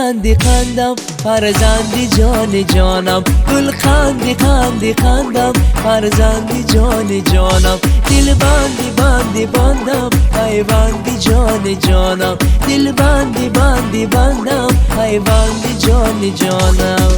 خندی خندم فرزندی جان جانم، گل خندی خندی خندم فرزندی جان جانم، دل بندی بندی بندم ای بندی جان جانم، دل بندی بندی بندم ای بندی جان جانم.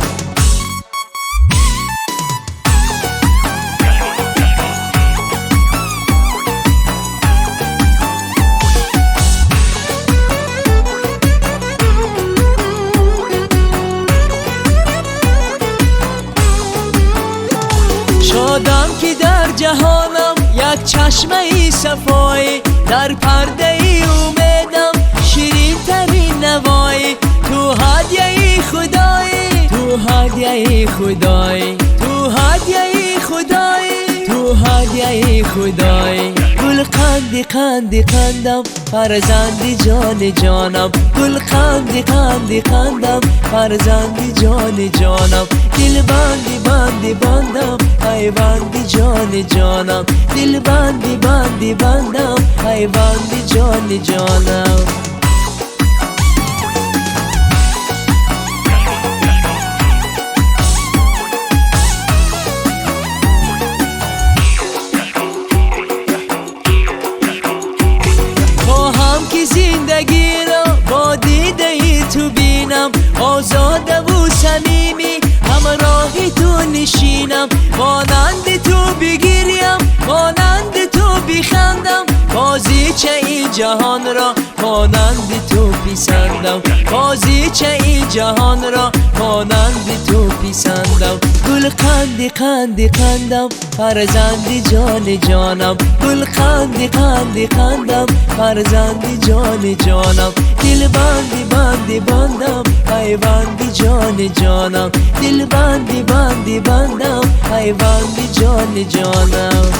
شادم که در جهانم یک چشمه ای صفایی، در پرده ای امیدم شیرین ترین نوایی، تو هدیه ای خدایی، تو هدیه ای خدایی، تو هدیه ای خدایی، تو هدیه ای خدایی، گل خندی خندی خندم فرزندی جان جانم، گل خندی خندی خندم فرزندی جان جانم، دل بندی بندی بندم ای بندی جان جانم، دل بندی بندی بندم ای بندی جان جانم. زندگی را با دیده ای تو بینم، آزاده و صمیمی همراهی تو نشینم، مانند تو بگیریم مانند تو بخندم، بازیچه ای جهان را مانند تو پسندم، بازیچه ای جهان را مانند تو پسندم، گل خندی خندی خندم فرزندی جان جانم، گل خندی خندی خندم فرزندی جان جانم، دل بندی بندی بندم ای بندی جان جانم، دل بندی بندی بندم ای بندی جان جانم.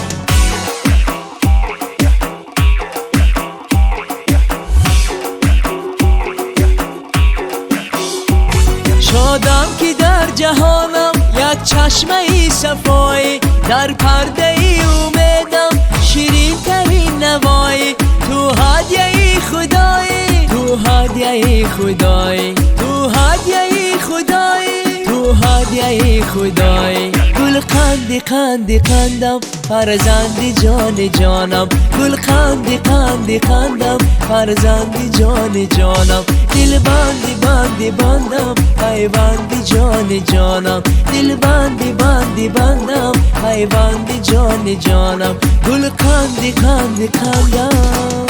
شادم که در جهانم یک چشمه ای صفایی، در پرده ای امیدم شیرین ترین نوایی، تو هدیه ای خدایی، تو هدیه ای خدایی، تو هدیه ای خدایی، تو هدیه ای خدایی، گل خندی خندی خندم فرزندی جان جانم، گل خندی خندی خندم فرزندی جان جانم، دل بندی بندی بندم ای بندی جان جانم، دل بندی بندی بندم ای بندی جان جانم، گل خندی خندی خندم.